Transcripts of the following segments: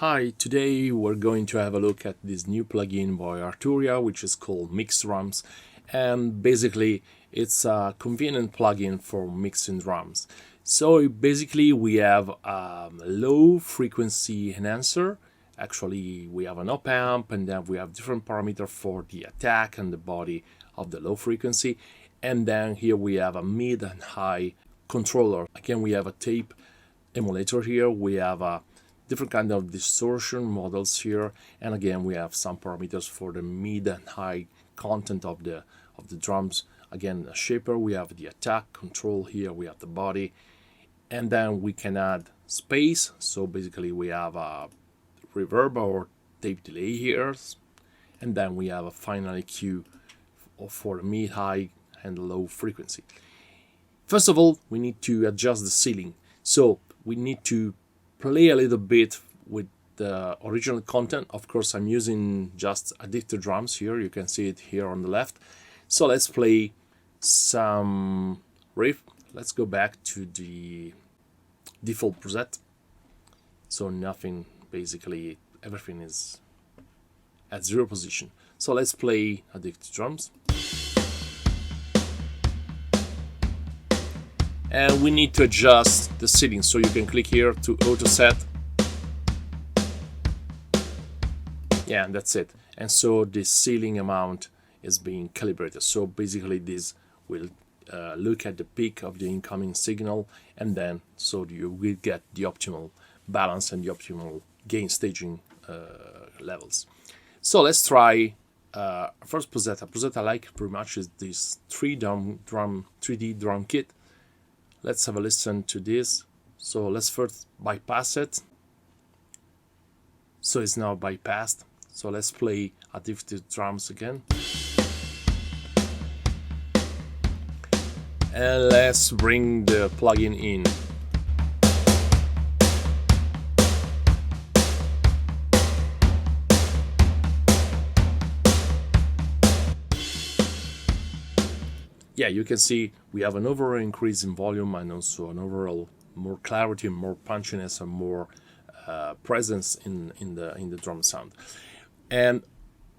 Hi, today we're going to have a look at this new plugin by Arturia, which is called Mix DRUMS, and basically it's a convenient plugin for mixing drums. So basically we have a low frequency enhancer. Actually we have an op amp, and then we have different parameters for the attack and the body of the low frequency, and then here we have a mid and high controller. Again, we have a tape emulator here, we have a different kind of distortion models here, and again we have some parameters for the mid and high content of the drums. Again, a shaper, we have the attack control here, we have the body, and then we can add space. So basically we have a reverb or tape delay here, and then we have a final EQ for the mid, high and low frequency. First of all, we need to adjust the ceiling, so we need to play a little bit with the original content. Of course, I'm using just addicted drums here. You can see it here on the left. So let's play some riff. Let's go back to the default preset. So nothing, basically everything is at 0 position. So let's play addicted drums. And we need to adjust the settings, so you can click here to auto set. Yeah, and that's it. And so the ceiling amount is being calibrated. So basically this will look at the peak of the incoming signal, and then so you will get the optimal balance and the optimal gain staging levels. So let's try first preset. A preset I like pretty much is this 3D drum kit. Let's have a listen to this. So let's first bypass it. So it's now bypassed. So let's play addicted drums again. And let's bring the plugin in. Yeah, you can see we have an overall increase in volume and also an overall more clarity, more punchiness, and more presence in the drum sound. And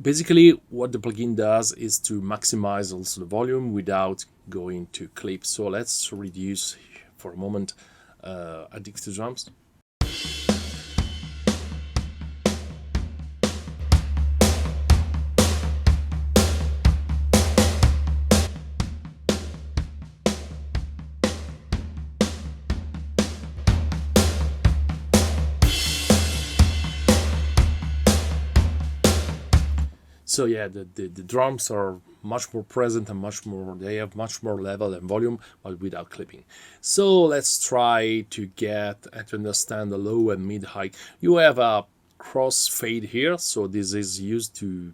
basically what the plugin does is to maximize also the volume without going to clips. So let's reduce for a moment addicted drums. So yeah, the drums are much more present and they have much more level and volume, but without clipping. So let's try to get and to understand the low and mid high. You have a crossfade here, so this is used to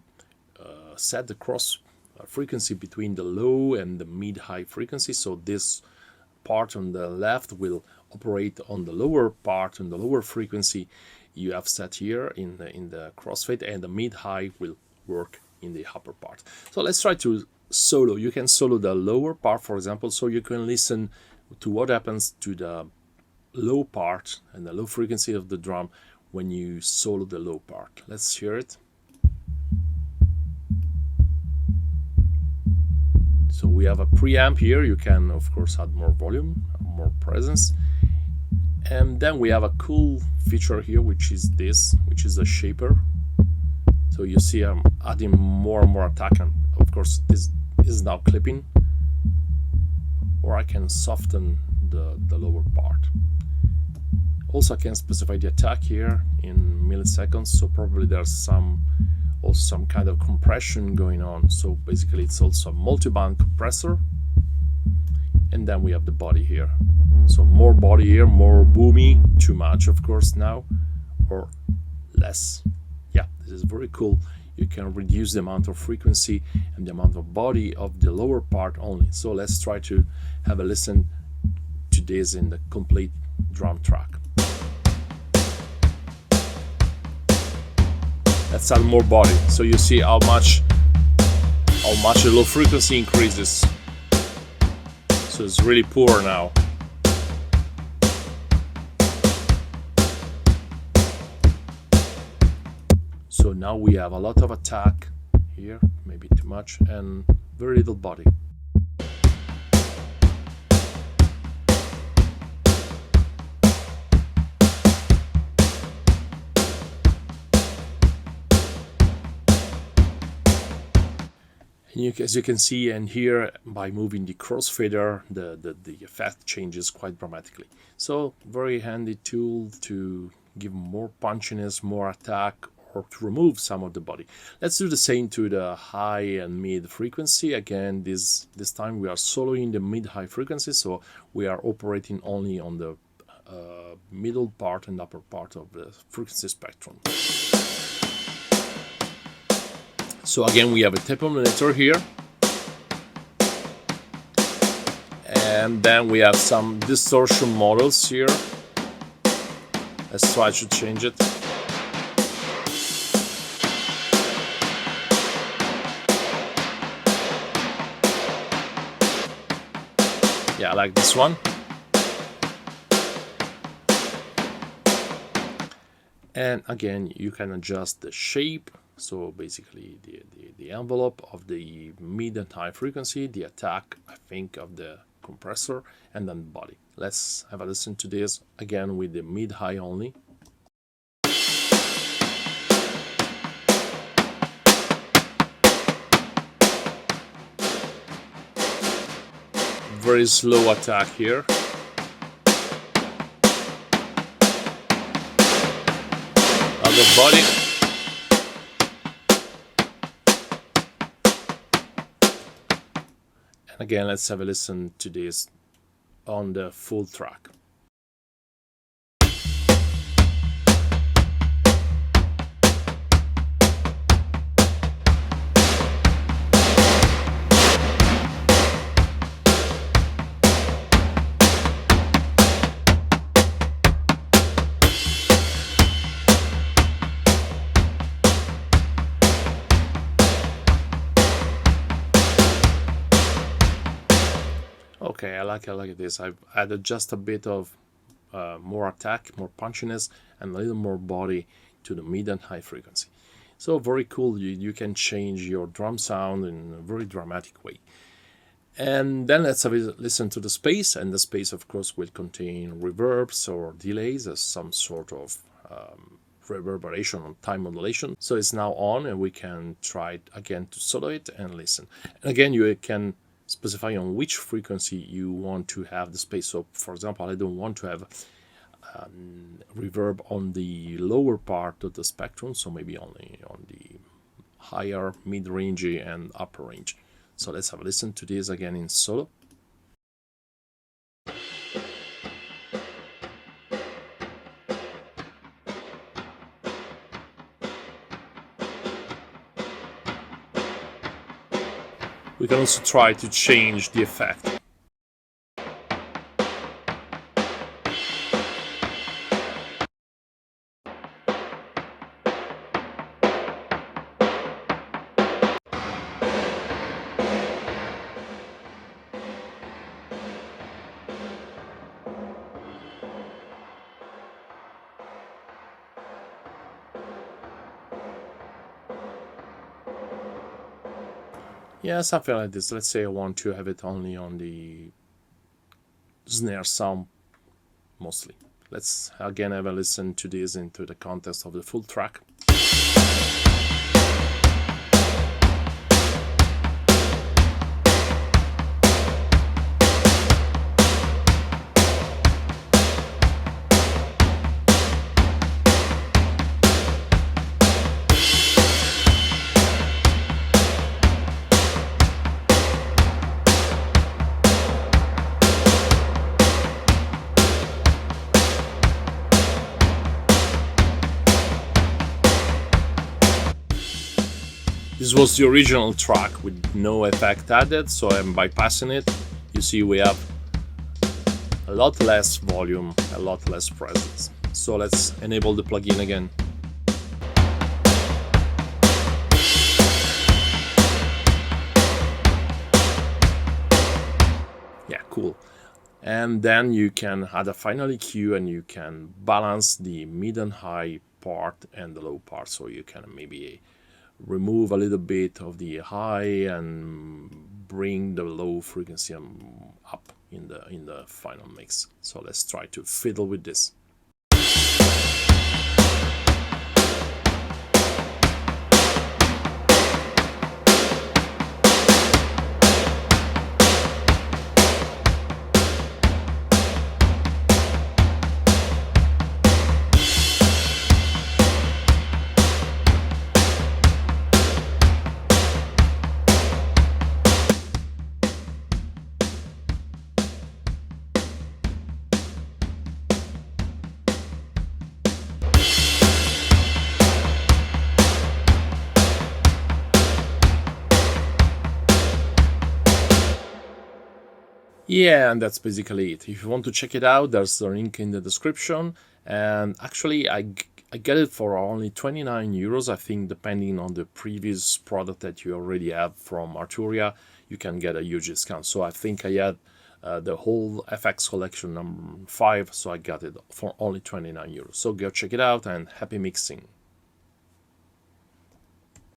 set the cross frequency between the low and the mid high frequency. So this part on the left will operate on the lower part, on the lower frequency you have set here in the crossfade, and the mid high will work in the upper part. So let's try to solo. You can solo the lower part, for example, so you can listen to what happens to the low part and the low frequency of the drum when you solo the low part. Let's hear it. So we have a preamp here. You can of course add more volume, more presence. And then we have a cool feature here, which is this, which is a shaper. So you see I'm adding more and more attack, and of course this is now clipping, or I can soften the lower part. Also I can specify the attack here in milliseconds, so probably there's also some kind of compression going on. So basically it's also a multi-band compressor, and then we have the body here. So more body here, more boomy, too much of course now, or less. Yeah, this is very cool. You can reduce the amount of frequency and the amount of body of the lower part only. So let's try to have a listen to this in the complete drum track. Let's add more body, so you see how much the low frequency increases. So it's really poor now. So now we have a lot of attack here, maybe too much, and very little body. As you can see and hear, by moving the crossfader, the effect changes quite dramatically. So very handy tool to give more punchiness, more attack, or to remove some of the body. Let's do the same to the high and mid frequency. Again, this time we are soloing the mid-high frequency, so we are operating only on the middle part and upper part of the frequency spectrum. So again, we have a tape emulator here, and then we have some distortion models here. Let's try to change it. Yeah, I like this one. And again, you can adjust the shape. So basically the envelope of the mid and high frequency, the attack, I think, of the compressor, and then the body. Let's have a listen to this again with the mid-high only. Very slow attack here. Other body. Again, let's have a listen to this on the full track. Okay, I like this. I've added just a bit of more attack, more punchiness, and a little more body to the mid and high frequency. So very cool. You can change your drum sound in a very dramatic way. And then let's have a listen to the space. And the space, of course, will contain reverbs or delays as some sort of reverberation or time modulation. So it's now on, and we can try it again to solo it and listen. And again, you can specify on which frequency you want to have the space. So for example, I don't want to have reverb on the lower part of the spectrum, so maybe only on the higher, mid-range and upper range. So let's have a listen to this again in solo. We can also try to change the effect. Yeah, something like this. Let's say I want to have it only on the snare sound mostly. Let's again have a listen to this into the context of the full track. This was the original track with no effect added, so I'm bypassing it. You see we have a lot less volume, a lot less presence. So let's enable the plugin again. Yeah, cool. And then you can add a final EQ and you can balance the mid and high part and the low part, so you can maybe remove a little bit of the high and bring the low frequency up in the final mix. So let's try to fiddle with this. Yeah, and that's basically it. If you want to check it out, there's a link in the description. And actually, I get it for only 29 euros. I think depending on the previous product that you already have from Arturia, you can get a huge discount. So I think I had the whole FX collection number 5, so I got it for only 29 euros. So go check it out and happy mixing.